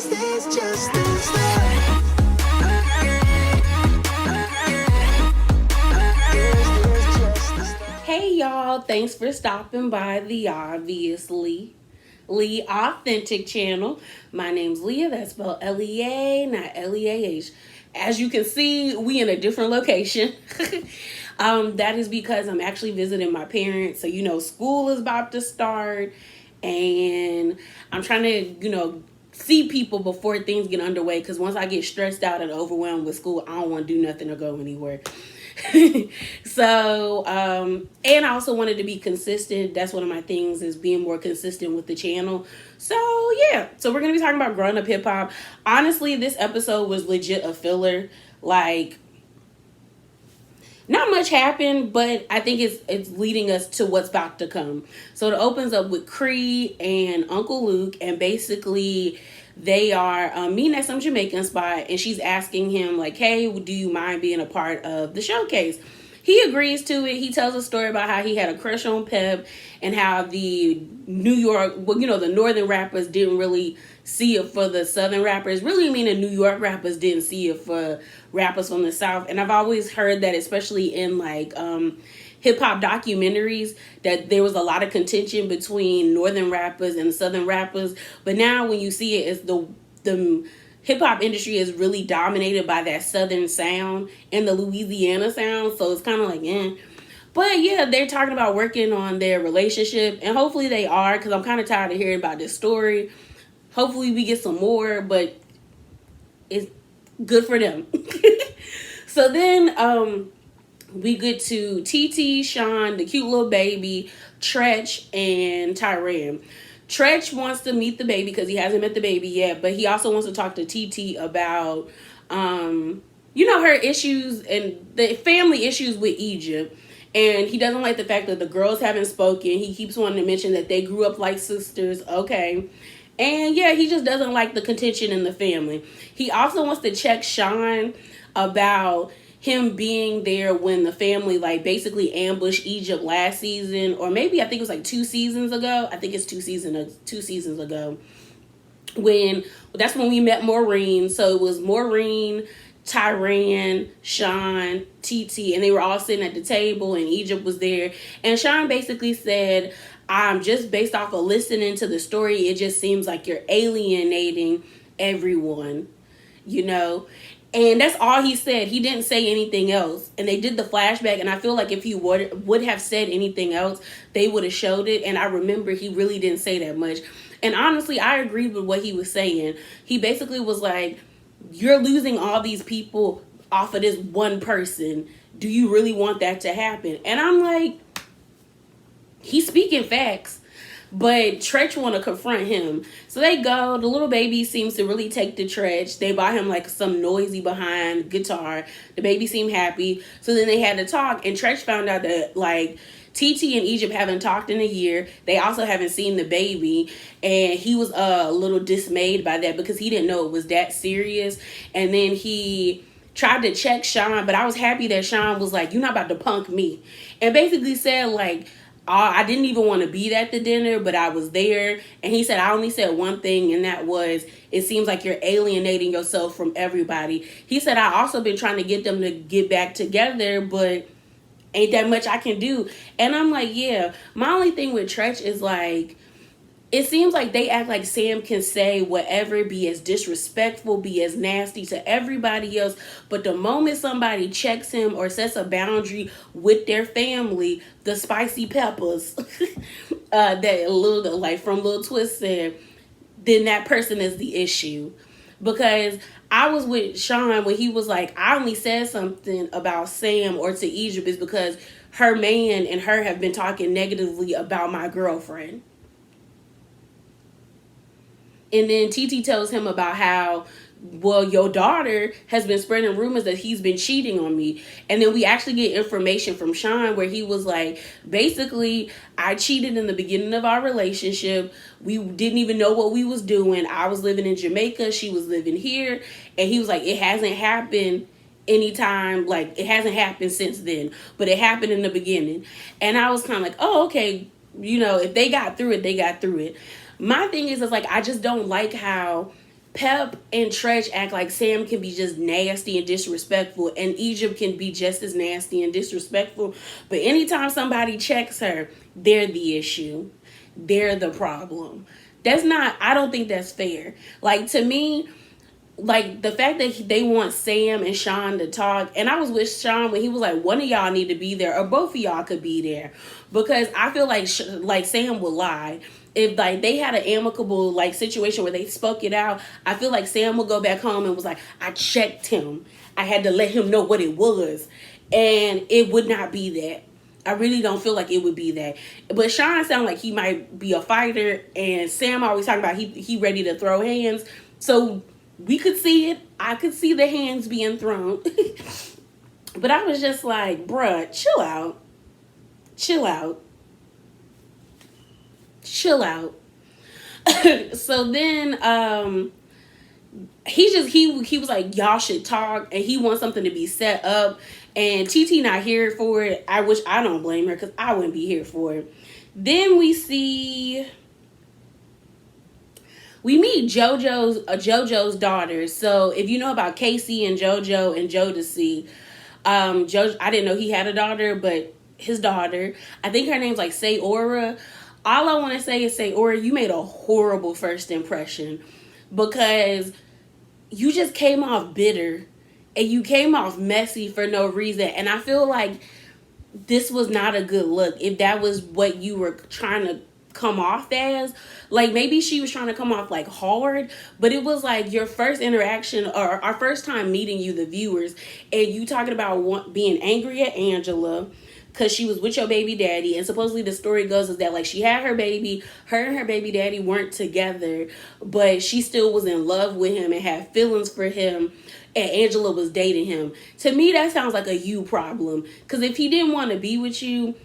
Hey y'all, thanks for stopping by the Obviously Lee Authentic channel. My name's Leah, that's spelled L-E-A, not L-E-A-H. As you can see, we in a different location. That is because I'm actually visiting my parents. So, school is about to start and I'm trying to, see people before things get underway. Because once I get stressed out and overwhelmed with school, I don't want to do nothing or go anywhere. So, and I also wanted to be consistent. That's one of my things, is being more consistent with the channel. So yeah, so we're going to be talking about growing up hip hop. Honestly, this episode was legit a filler. Like, not much happened, but I think it's leading us to what's about to come. So it opens up with Cree and Uncle Luke, and basically they are meeting at some Jamaican spot, and she's asking him like, hey, do you mind being a part of the showcase? He agrees to it. He tells a story about how he had a crush on Pep and how the New York, the northern rappers didn't really see it for the southern rappers. Really meaning New York rappers didn't see it for rappers from the South. And I've always heard that, especially in like hip hop documentaries, that there was a lot of contention between northern rappers and southern rappers. But now when you see it, it's the hip hop industry is really dominated by that southern sound and the Louisiana sound. So it's kind of like, But yeah, they're talking about working on their relationship, and hopefully they are, because I'm kind of tired of hearing about this story. Hopefully we get some more, but it's good for them. So then we get to TT, Sean, the cute little baby, Tretch, and Tyran. Tretch wants to meet the baby because he hasn't met the baby yet, but he also wants to talk to TT about, her issues and the family issues with Egypt. And he doesn't like the fact that the girls haven't spoken. He keeps wanting to mention that they grew up like sisters. Okay. And yeah, he just doesn't like the contention in the family. He also wants to check Sean about him being there when the family like basically ambushed Egypt last season, or maybe I think it was like 2 seasons ago. I think it's 2 seasons ago. That's when we met Maureen. So it was Maureen, Tyran, Sean, TT, and they were all sitting at the table, and Egypt was there. And Sean basically said, just based off of listening to the story, it just seems like you're alienating everyone, And that's all he said. He didn't say anything else. And they did the flashback, and I feel like if he would have said anything else, they would have showed it. And I remember he really didn't say that much. And honestly, I agreed with what he was saying. He basically was like, you're losing all these people off of this one person. Do you really want that to happen? And I'm like, he's speaking facts. But Tretch want to confront him. So they go. The little baby seems to really take to Tretch. They bought him like some noisy behind guitar. The baby seemed happy. So then they had to talk. And Tretch found out that like TT and Egypt haven't talked in a year. They also haven't seen the baby. And he was a little dismayed by that because he didn't know it was that serious. And then he tried to check Sean. But I was happy that Sean was like, you're not about to punk me. And basically said like, I didn't even want to be at the dinner, but I was there. And he said, I only said one thing, and that was, it seems like you're alienating yourself from everybody. He said, I also been trying to get them to get back together, but ain't that much I can do. And I'm like, yeah. My only thing with Tretch is like, it seems like they act like Sam can say whatever, be as disrespectful, be as nasty to everybody else. But the moment somebody checks him or sets a boundary with their family, the spicy peppers, that little like from Lil Twist said, then that person is the issue. Because I was with Sean when he was like, I only said something about Sam or to Egypt is because her man and her have been talking negatively about my girlfriend. And then TT tells him about how, well, your daughter has been spreading rumors that he's been cheating on me. And then we actually get information from Sean where he was like, basically, I cheated in the beginning of our relationship. We didn't even know what we was doing. I was living in Jamaica. She was living here. And he was like, it hasn't happened anytime, like, it hasn't happened since then. But it happened in the beginning. And I was kind of like, oh, okay. If they got through it, they got through it. My thing is like, I just don't like how Pep and Tretch act like Sam can be just nasty and disrespectful, and Egypt can be just as nasty and disrespectful. But anytime somebody checks her, they're the issue. They're the problem. That's not, I don't think that's fair. Like, to me, like, the fact that they want Sam and Sean to talk, and I was with Sean when he was like, one of y'all need to be there, or both of y'all could be there, because I feel like Sam would lie. If like they had an amicable like situation where they spoke it out, I feel like Sam would go back home and was like, I checked him, I had to let him know what it was, and it would not be that. I really don't feel like it would be that. But Sean sounded like he might be a fighter, and Sam always talking about he ready to throw hands. So we could see it. I could see the hands being thrown. But I was just like, bruh, chill out. Chill out. Chill out. So then he was like, y'all should talk, and he wants something to be set up, and TT not here for it. I don't blame her, because I wouldn't be here for it. Then we meet JoJo's daughters. So if you know about Casey and JoJo and Jodeci, I didn't know he had a daughter, but his daughter, I think her name's like Sayora. All I want to say is, Sayora, you made a horrible first impression, because you just came off bitter and you came off messy for no reason. And I feel like this was not a good look if that was what you were trying to come off as. Like, maybe she was trying to come off like hard, but it was like your first interaction, or our first time meeting you, the viewers, and you talking about being angry at Angela because she was with your baby daddy, and supposedly the story goes is that like she had her baby, her and her baby daddy weren't together, but she still was in love with him and had feelings for him, and Angela was dating him. To me, that sounds like a you problem, because if he didn't want to be with you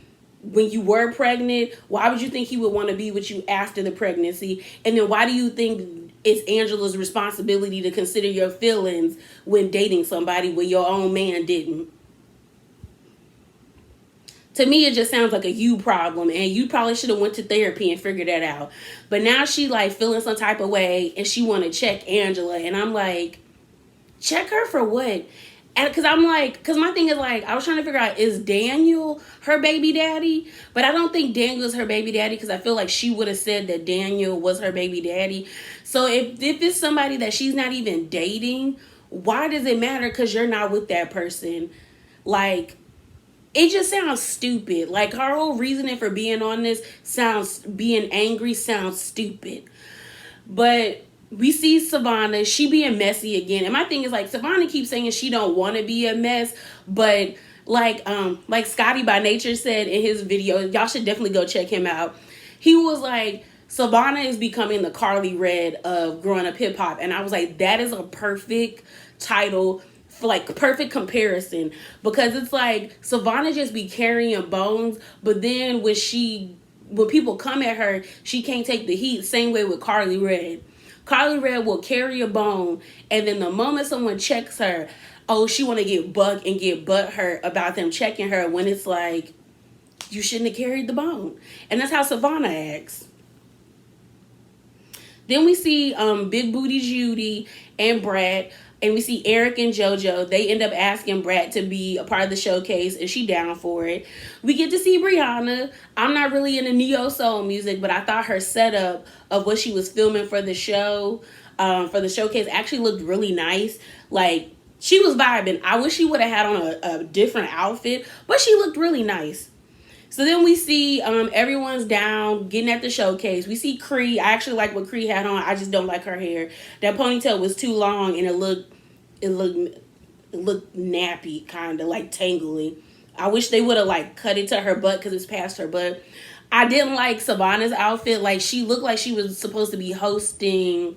when you were pregnant, why would you think he would want to be with you after the pregnancy? And then why do you think it's Angela's responsibility to consider your feelings when dating somebody when your own man didn't? To me, it just sounds like a you problem, and you probably should have went to therapy and figured that out. But now she like feeling some type of way, and she want to check Angela, and I'm like, check her for what? And because my thing is like, I was trying to figure out, is Daniel her baby daddy? But I don't think Daniel's her baby daddy, because I feel like she would have said that Daniel was her baby daddy. So if it's somebody that she's not even dating, why does it matter? Because you're not with that person. Like, it just sounds stupid. Like, her whole reasoning for being on this being angry sounds stupid. But we see Savannah, she being messy again. And my thing is like, Savannah keeps saying she don't want to be a mess, but like Scotty by Nature said in his video, y'all should definitely go check him out. He was like, Savannah is becoming the Carly Red of growing up hip hop. And I was like, that is a perfect title, for like perfect comparison, because it's like Savannah just be carrying bones, but then when people come at her, she can't take the heat. Same way with Carly Red. Carly Red will carry a bone, and then the moment someone checks her, oh, she want to get buck and get butthurt about them checking her, when it's like, you shouldn't have carried the bone. And that's how Savannah acts. Then we see Big Booty Judy and Brad, and we see Eric and JoJo. They end up asking Brad to be a part of the showcase, and she down for it. We get to see Brianna. I'm not really into neo soul music, but I thought her setup of what she was filming for the show, for the showcase, actually looked really nice. Like, she was vibing. I wish she would have had on a different outfit, but she looked really nice. So then we see everyone's down, getting at the showcase. We see Cree. I actually like what Cree had on. I just don't like her hair. That ponytail was too long, and it looked nappy, kind of like tangly. I wish they would have like cut it to her butt, because it's past her butt. I didn't like Savannah's outfit. Like, she looked like she was supposed to be hosting,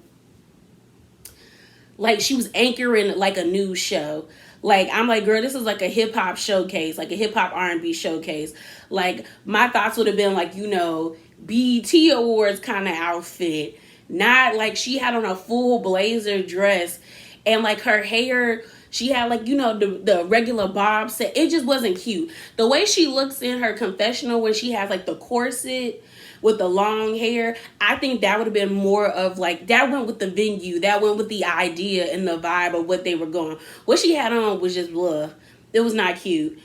like she was anchoring like a news show. Like, I'm like, girl, this is like a hip hop showcase, like a hip hop R&B showcase. Like, my thoughts would have been like, you know, BET Awards kind of outfit. Not like she had on a full blazer dress, and like her hair, she had like, you know, the regular bob set. It just wasn't cute. The way she looks in her confessional when she has like the corset, with the long hair, I think that would have been more of like, that went with the venue, that went with the idea and the vibe of what they were going. What she had on was just blah. It was not cute.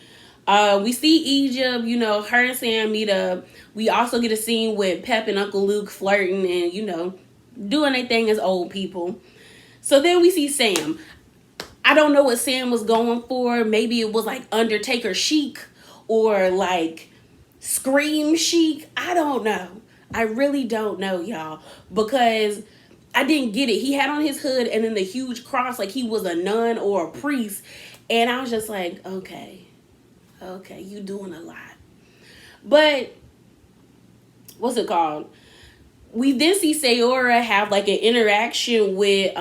We see Egypt, you know, her and Sam meet up. We also get a scene with Pep and Uncle Luke flirting and, you know, doing their thing as old people. So then we see Sam. I don't know what Sam was going for. Maybe it was like Undertaker chic or like Scream chic. I don't know. I really don't know, y'all. Because I didn't get it. He had on his hood and then the huge cross like he was a nun or a priest. And I was just like, okay, you doing a lot. But, what's it called? We then see Sayora have like an interaction with,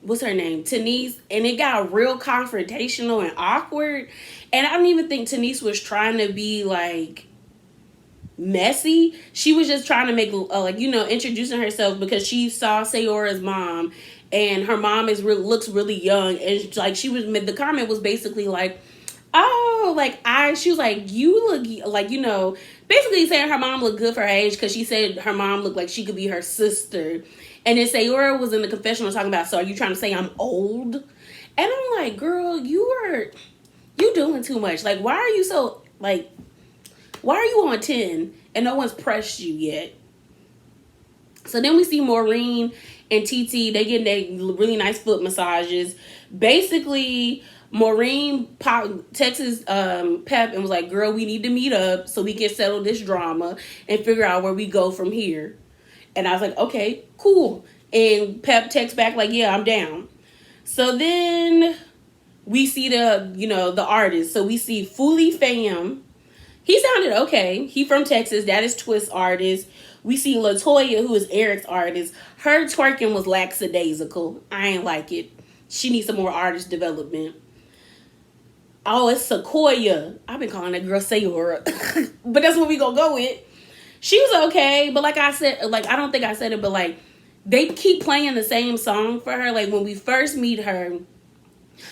what's her name? Denise. And it got real confrontational and awkward. And I don't even think Denise was trying to be like messy. She was just trying to make like, you know, introducing herself because she saw Sayora's mom. And her mom looks really young. And like the comment was basically like, oh, like she was like, you look like, you know, basically saying her mom looked good for her age because she said her mom looked like she could be her sister. And then Sayora was in the confessional talking about, so are you trying to say I'm old? And I'm like, girl, you doing too much. Like, why are you on 10 and no one's pressed you yet? So then we see Maureen and TT, they getting their really nice foot massages. Basically, Maureen texts Pep and was like, girl, we need to meet up so we can settle this drama and figure out where we go from here. And I was like, okay, cool. And Pep texts back like, yeah, I'm down. So then we see the artist. So we see Fully Fam. He sounded okay. He from Texas. That is Twist artist. We see LaToya, who is Eric's artist. Her twerking was lackadaisical. I ain't like it. She needs some more artist development. Oh, it's Sequoia. I've been calling that girl Sayora. But that's what we gonna go with. She was okay, but like I said, like I don't think I said it, but like they keep playing the same song for her. Like when we first meet her,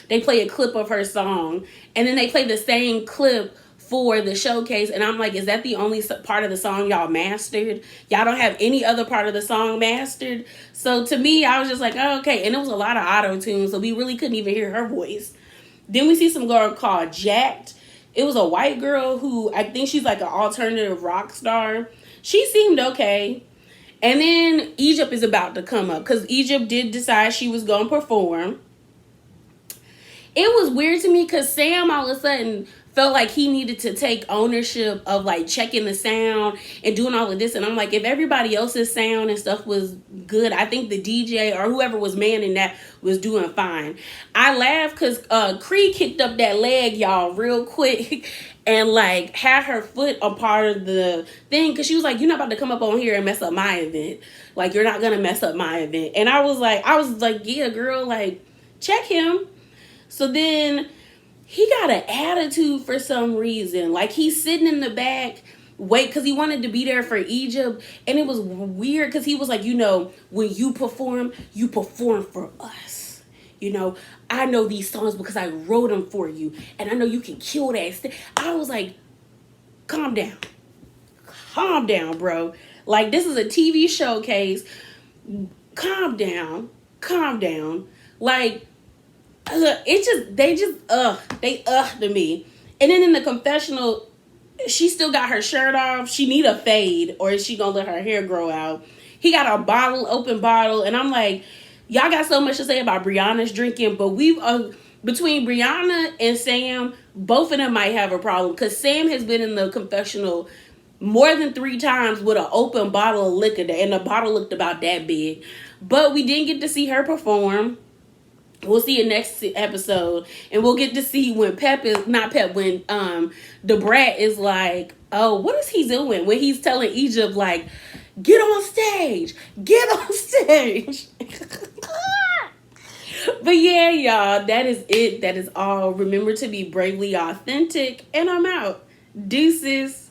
they play a clip of her song, and then they play the same clip for the showcase, and I'm like, is that the only part of the song y'all mastered? Y'all don't have any other part of the song mastered? So to me, I was just like, oh, okay. And it was a lot of auto-tune, so we really couldn't even hear her voice. Then we see some girl called Jacked. It was a white girl who, I think she's like an alternative rock star. She seemed okay. And then Egypt is about to come up, because Egypt did decide she was going to perform. It was weird to me, because Sam all of a sudden felt like he needed to take ownership of like checking the sound and doing all of this. And I'm like, if everybody else's sound and stuff was good, I think the DJ or whoever was manning that was doing fine. I laughed because Cree kicked up that leg, y'all, real quick and like had her foot a part of the thing, because she was like, you're not about to come up on here and mess up my event. Like, you're not gonna mess up my event. And I was like, yeah, girl, like, check him. So then he got an attitude for some reason. Like, he's sitting in the back, because he wanted to be there for Egypt. And it was weird, because he was like, you know, when you perform for us. You know, I know these songs because I wrote them for you. And I know you can kill that. I was like, calm down. Calm down, bro. Like, this is a TV showcase. Calm down. Calm down. Like, they to me. And then in the confessional, she still got her shirt off. She need a fade, or is she gonna let her hair grow out? He got a open bottle, and I'm like, y'all got so much to say about Brianna's drinking, but we've between Brianna and Sam, both of them might have a problem, because Sam has been in the confessional more than 3 times with an open bottle of liquor, and the bottle looked about that big. But we didn't get to see her perform. We'll see it next episode, and we'll get to see when the brat is like, oh, what is he doing when he's telling Egypt, like, get on stage. But yeah, y'all, that is it. That is all. Remember to be bravely authentic, and I'm out. Deuces.